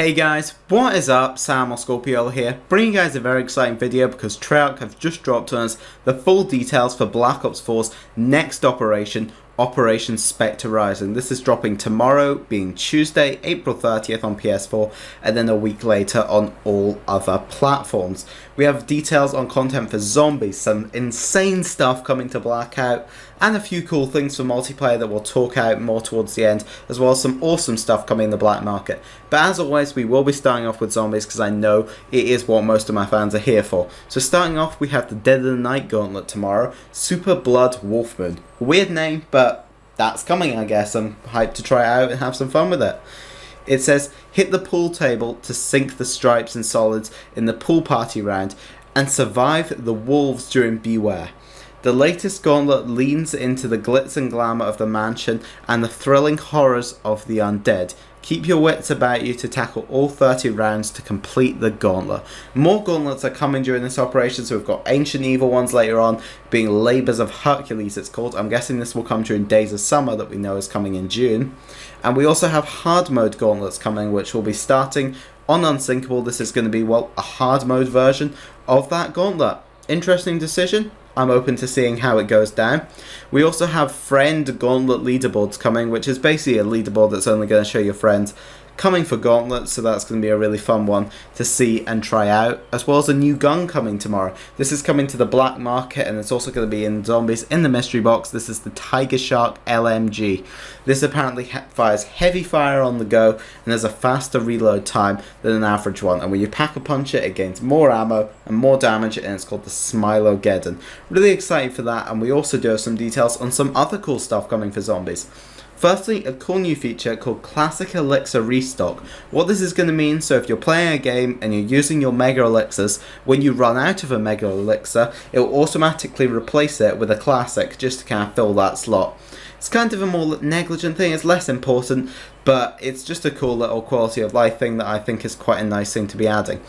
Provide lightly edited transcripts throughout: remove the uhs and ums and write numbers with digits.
Hey guys, what is up? Sam or Scorpio here, bringing you guys a very exciting video because Treyarch have just dropped on us the full details for Black Ops 4's next operation, Operation Spectre Rising. This is dropping tomorrow, being Tuesday, April 30th on PS4, and then a week later on all other platforms. We have details on content for zombies, some insane stuff coming to Blackout, and a few cool things for multiplayer that we'll talk out more towards the end, as well as some awesome stuff coming in the black market. But as always, we will be starting off with zombies because I know it is what most of my fans are here for. So starting off, we have the Dead of the Night Gauntlet tomorrow, Super Blood Wolfmoon. Weird name, but that's coming, I guess. I'm hyped to try it out and have some fun with it. It says, hit the pool table to sink the stripes and solids in the pool party round and survive the wolves during Beware. The latest gauntlet leans into the glitz and glamour of the mansion and the thrilling horrors of the undead. Keep your wits about you to tackle all 30 rounds to complete the gauntlet. More gauntlets are coming during this operation, so we've got Ancient Evil ones later on, being Labours of Hercules it's called. I'm guessing this will come during Days of Summer that we know is coming in June. And we also have hard mode gauntlets coming, which will be starting on Unsinkable. This is going to be, well, a hard mode version of that gauntlet. Interesting decision. I'm open to seeing how it goes down. We also have friend gauntlet leaderboards coming, which is basically a leaderboard that's only going to show your friends coming for gauntlets, so that's going to be a really fun one to see and try out, as well as a new gun coming tomorrow. This is coming to the black market and it's also going to be in zombies in the mystery box. This is the Tiger Shark LMG. This apparently fires heavy fire on the go and has a faster reload time than an average one, and when you pack a punch it gains more ammo and more damage, and it's called the Smilogeddon. Really excited for that, and we also do have some details on some other cool stuff coming for zombies. Firstly, a cool new feature called Classic Elixir Restock. What this is going to mean, so if you're playing a game and you're using your Mega Elixirs, when you run out of a Mega Elixir, it will automatically replace it with a Classic just to kind of fill that slot. It's kind of a more negligent thing, it's less important, but it's just a cool little quality of life thing that I think is quite a nice thing to be adding.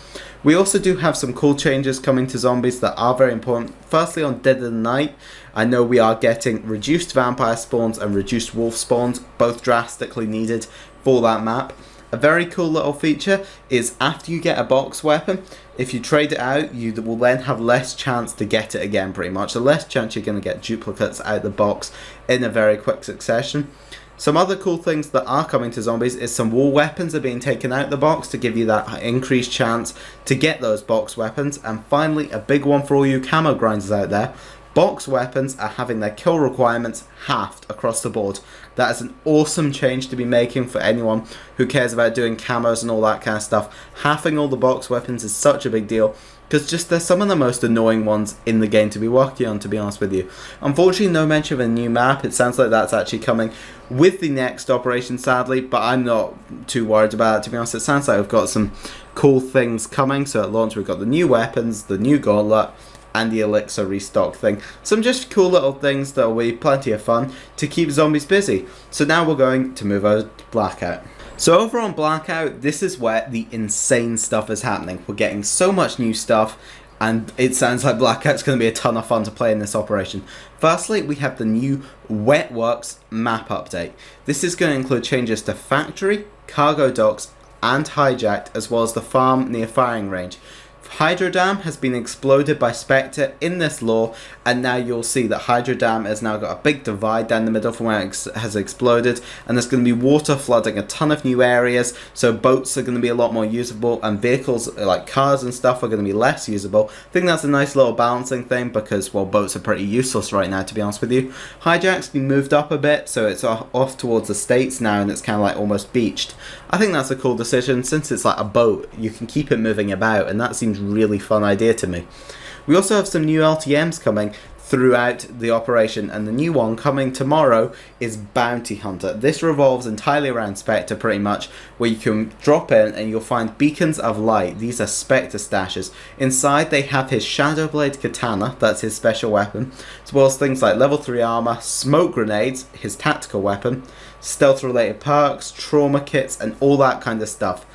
We also do have some cool changes coming to zombies that are very important. Firstly, on Dead of the Night, I know we are getting reduced vampire spawns and reduced wolf spawns, both drastically needed for that map. A very cool little feature is after you get a box weapon, if you trade it out, you will then have less chance to get it again pretty much. The less chance you're going to get duplicates out the box in a very quick succession. Some other cool things that are coming to zombies is some war weapons are being taken out the box to give you that increased chance to get those box weapons. And finally, a big one for all you camo grinders out there. Box weapons are having their kill requirements halved across the board. That is an awesome change to be making for anyone who cares about doing camos and all that kind of stuff. Halving all the box weapons is such a big deal because just they're some of the most annoying ones in the game to be working on, to be honest with you. Unfortunately, no mention of a new map. It sounds like that's actually coming with the next operation, sadly, but I'm not too worried about it, to be honest. It sounds like we've got some cool things coming. So at launch, we've got the new weapons, the new gauntlet, and the Elixir restock thing. Some just cool little things that will be plenty of fun to keep zombies busy. So now we're going to move over to Blackout. So over on Blackout, this is where the insane stuff is happening. We're getting so much new stuff, and it sounds like Blackout's going to be a ton of fun to play in this operation. Firstly, we have the new Wetworks map update. This is going to include changes to Factory, Cargo Docks, and Hijacked, as well as the farm near firing range. Hydro Dam has been exploded by Spectre in this lore, and now you'll see that Hydro Dam has now got a big divide down the middle from where it has exploded, and there's going to be water flooding a ton of new areas, so boats are going to be a lot more usable, and vehicles like cars and stuff are going to be less usable. I think that's a nice little balancing thing because, well, boats are pretty useless right now, to be honest with you. Hijack's been moved up a bit, so it's off towards the States now, and it's kind of like almost beached. I think that's a cool decision. Since it's like a boat, you can keep it moving about, and that seems really fun idea to me. We also have some new LTMs coming throughout the operation, and the new one coming tomorrow is Bounty Hunter. This revolves entirely around Spectre pretty much, where you can drop in and you'll find beacons of light. These are Spectre stashes. Inside they have his Shadowblade Katana, that's his special weapon, as well as things like level 3 armor, smoke grenades, his tactical weapon, stealth related perks, trauma kits, and all that kind of stuff.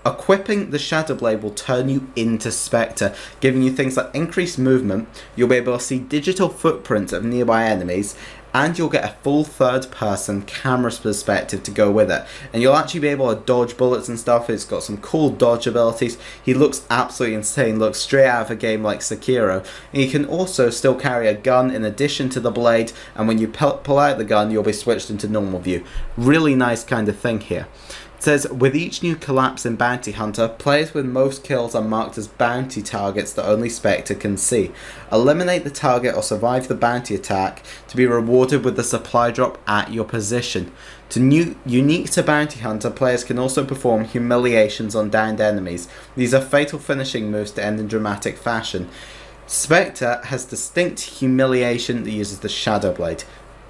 Equipping the Shadowblade will turn you into Spectre, giving you things like increased movement. You'll be able to see digital footprints of nearby enemies, and you'll get a full third-person camera perspective to go with it, and you'll actually be able to dodge bullets and stuff. It's got some cool dodge abilities. He looks absolutely insane, looks straight out of a game like Sekiro, and you can also still carry a gun in addition to the blade, and when you pull out the gun you'll be switched into normal view. Really nice kind of thing here. It says, with each new collapse in Bounty Hunter, players with most kills are marked as bounty targets that only Spectre can see. Eliminate the target or survive the bounty attack to be rewarded with the supply drop at your position. Unique to Bounty Hunter, players can also perform humiliations on downed enemies. These are fatal finishing moves to end in dramatic fashion. Spectre has distinct humiliation that uses the Shadow Blade.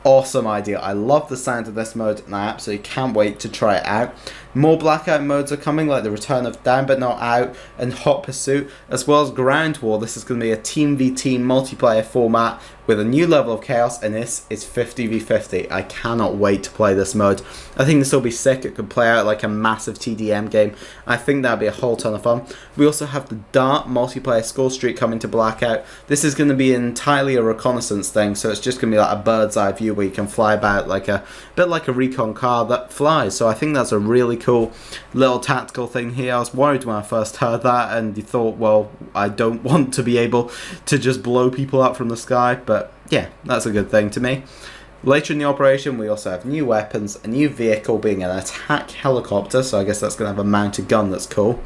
Awesome idea. I love the sound of this mode and I absolutely can't wait to try it out. More Blackout modes are coming, like the return of Down But Not Out and Hot Pursuit, as well as Ground War. This is going to be a team v team multiplayer format with a new level of chaos, and this is 50v50. I cannot wait to play this mode. I think this will be sick. It could play out like a massive TDM game. I think that'd be a whole ton of fun. We also have the Dart multiplayer score streak coming to Blackout. This is going to be entirely a reconnaissance thing, so it's just going to be like a bird's eye view where you can fly about like a bit like a recon car that flies. So I think that's a really cool little tactical thing here. I was worried when I first heard that, and you thought, well, I don't want to be able to just blow people up from the sky, but yeah, that's a good thing to me. Later in the operation, we also have new weapons, a new vehicle being an attack helicopter, so I guess that's going to have a mounted gun that's cool.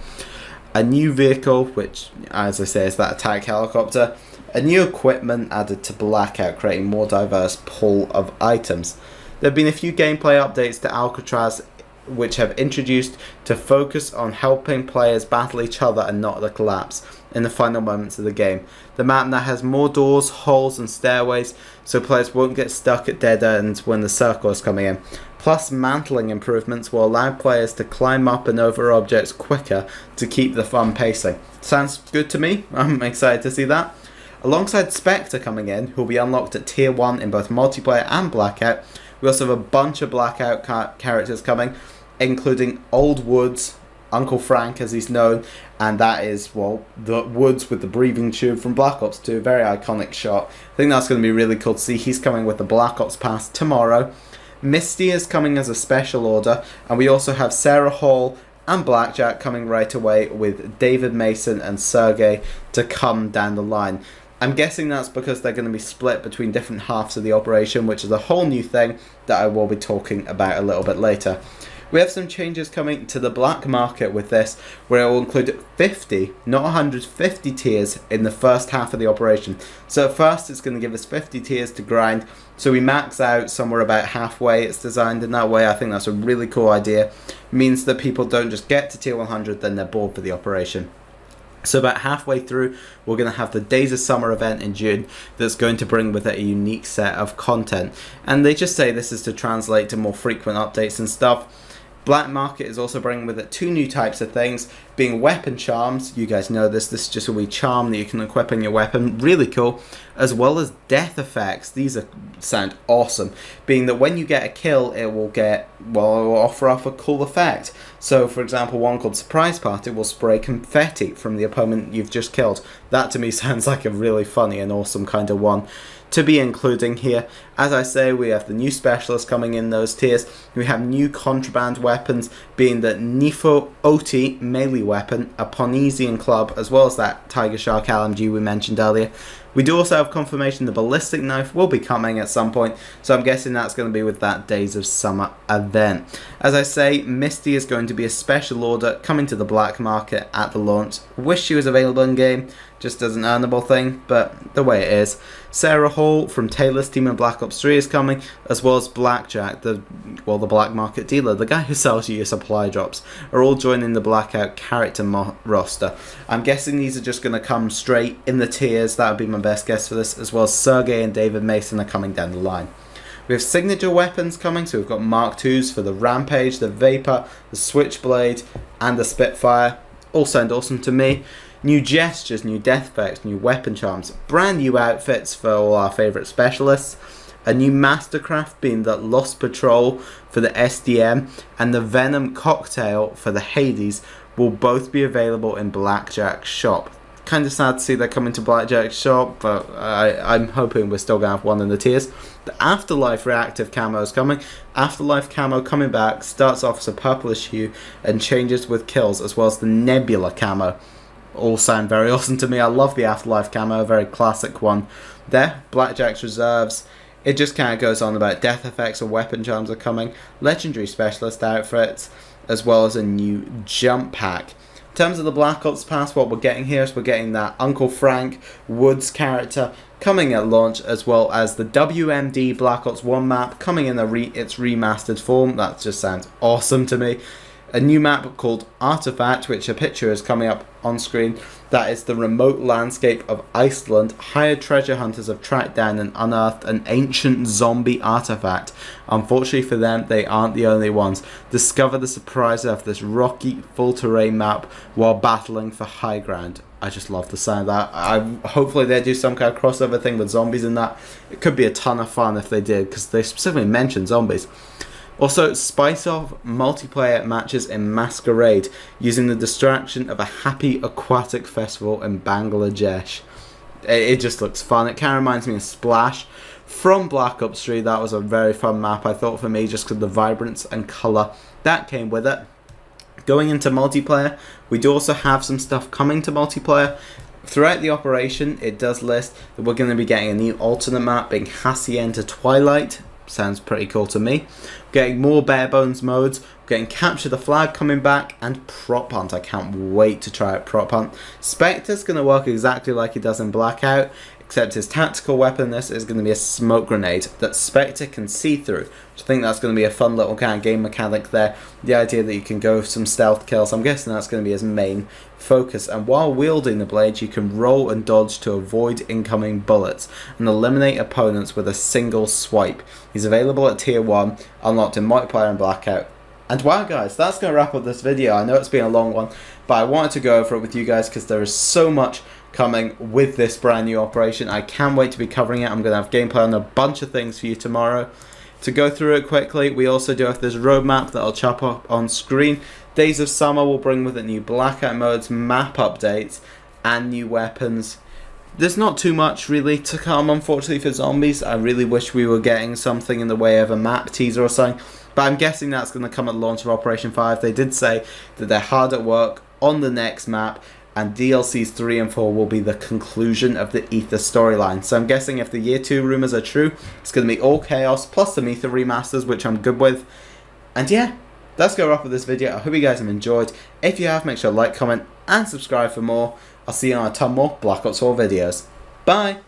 A new vehicle, which, as I say, is that attack helicopter. A new equipment added to Blackout, creating more diverse pool of items. There have been a few gameplay updates to Alcatraz, which have introduced to focus on helping players battle each other and not the collapse in the final moments of the game. The map now has more doors, holes and stairways, so players won't get stuck at dead ends when the circle is coming in. Plus, mantling improvements will allow players to climb up and over objects quicker to keep the fun pacing. Sounds good to me. I'm excited to see that. Alongside Spectre coming in, who will be unlocked at Tier 1 in both multiplayer and Blackout, we also have a bunch of Blackout characters coming, including Old Woods, Uncle Frank as he's known, and that is, well, the Woods with the breathing tube from Black Ops 2, very iconic shot. I think that's going to be really cool to see. He's coming with the Black Ops Pass tomorrow. Misty is coming as a special order, and we also have Sarah Hall and Blackjack coming right away, with David Mason and Sergey to come down the line. I'm guessing that's because they're going to be split between different halves of the operation, which is a whole new thing that I will be talking about a little bit later. We have some changes coming to the black market with this, where it will include 50, not 150 tiers in the first half of the operation. So at first it's going to give us 50 tiers to grind, so we max out somewhere about halfway. It's designed in that way. I think that's a really cool idea. It means that people don't just get to tier 100, then they're bored for the operation. So about halfway through, we're going to have the Days of Summer event in June that's going to bring with it a unique set of content. And they just say this is to translate to more frequent updates and stuff. Black Market is also bringing with it two new types of things, being weapon charms. You guys know this is just a wee charm that you can equip in your weapon, really cool, as well as death effects. These sound awesome, being that when you get a kill, it will offer up a cool effect. So for example, one called Surprise Party will spray confetti from the opponent you've just killed. That to me sounds like a really funny and awesome kind of one to be including here. As I say, we have the new specialists coming in those tiers. We have new contraband weapons, being the Nifo Oti melee weapon, a Ponesian club, as well as that Tiger Shark LMG we mentioned earlier. We do also have confirmation the ballistic knife will be coming at some point, so I'm guessing that's going to be with that Days of Summer event. As I say, Misty is going to be a special order coming to the black market at the launch. Wish she was available in game, just as an earnable thing, but the way it is. Sarah Hall from Taylor's team in Black Ops 3 is coming, as well as Blackjack, the black market dealer, the guy who sells you your supply drops, are all joining the Blackout character roster. I'm guessing these are just going to come straight in the tiers. That would be my best guess for this, as well as Sergey and David Mason are coming down the line. We have signature weapons coming, so we've got Mark IIs for the Rampage, the Vapor, the Switchblade, and the Spitfire. All sound awesome to me. New gestures, new death effects, new weapon charms, brand new outfits for all our favourite specialists, a new Mastercraft being the Lost Patrol for the SDM, and the Venom Cocktail for the Hades will both be available in Blackjack's shop. Kind of sad to see they're coming to Blackjack's shop, but I'm hoping we're still going to have one in the tiers. The Afterlife reactive camo is coming. Afterlife camo coming back, starts off as a purplish hue and changes with kills, as well as the Nebula camo. All sound very awesome to me. I love the Afterlife camo, a very classic one. There, Blackjack's reserves. It just kind of goes on about death effects and weapon charms are coming, legendary specialist outfits, as well as a new jump pack. In terms of the Black Ops Pass, what we're getting here is we're getting that Uncle Frank Woods character coming at launch, as well as the WMD Black Ops 1 map coming in its remastered form. That just sounds awesome to me. A new map called Artifact, which a picture is coming up on screen. That is the remote landscape of Iceland. Hired treasure hunters have tracked down and unearthed an ancient zombie artifact. Unfortunately for them, they aren't the only ones. Discover the surprise of this rocky, full-terrain map while battling for high ground. I just love the sound of that. Hopefully they do some kind of crossover thing with zombies in that. It could be a ton of fun if they did, because they specifically mentioned zombies. Also, spice off multiplayer matches in Masquerade using the distraction of a happy aquatic festival in Bangladesh. It just looks fun. It kind of reminds me of Splash from Black Ops 3. That was a very fun map, I thought, for me, just because of the vibrance and colour that came with it. Going into multiplayer, we do also have some stuff coming to multiplayer. Throughout the operation, it does list that we're going to be getting a new alternate map being Hacienda Twilight. Sounds pretty cool to me. Getting more bare bones modes, getting Capture the Flag coming back, and Prop Hunt. I can't wait to try out Prop Hunt. Spectre's going to work exactly like he does in Blackout, except his tactical weapon in this is going to be a smoke grenade that Spectre can see through. I think that's going to be a fun little kind of game mechanic there. The idea that you can go for some stealth kills, I'm guessing that's going to be his main focus. And while wielding the blade, you can roll and dodge to avoid incoming bullets and eliminate opponents with a single swipe. He's available at tier 1, unlocked in multiplayer and Blackout. And wow guys, that's going to wrap up this video. I know it's been a long one, but I wanted to go over it with you guys because there is so much coming with this brand new operation. I can't wait to be covering it. I'm going to have gameplay on a bunch of things for you tomorrow. To go through it quickly, we also do have this roadmap that I'll chop up on screen. Days of Summer will bring with it new Blackout modes, map updates, and new weapons. There's not too much really to come, unfortunately, for zombies. I really wish we were getting something in the way of a map teaser or something, but I'm guessing that's going to come at the launch of Operation 5. They did say that they're hard at work on the next map, and DLCs 3 and 4 will be the conclusion of the Ether storyline. So I'm guessing if the Year 2 rumours are true, it's going to be all chaos, plus some Ether remasters, which I'm good with. And yeah, that's going to wrap up this video. I hope you guys have enjoyed. If you have, make sure to like, comment, and subscribe for more. I'll see you on a ton more Black Ops 4 videos. Bye!